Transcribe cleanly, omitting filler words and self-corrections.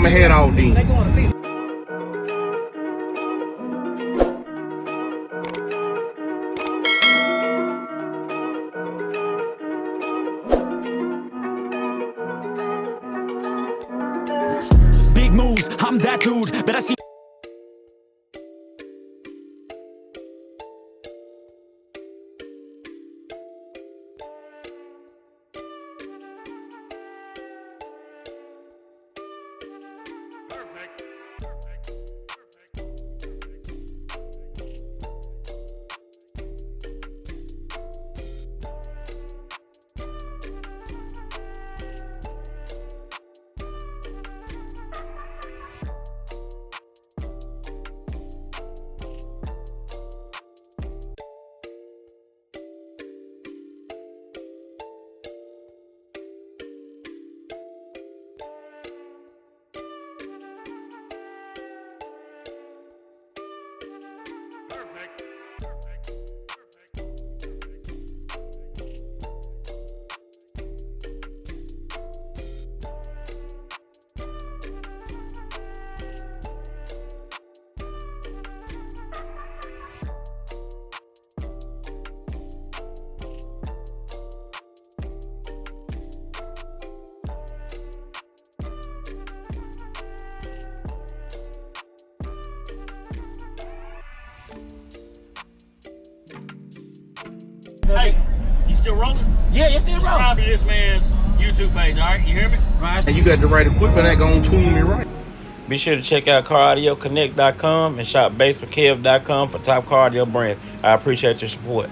I'ma head out then. Big moves, I'm that dude, but I see. Hey, you still rolling? Yeah, you still rolling. Subscribe to this man's YouTube page, all right? You hear me? And you got the right equipment that gonna tune me right. Be sure to check out CarAudioConnect.com and shop BASSWITHKEV.com for top car audio brands. I appreciate your support.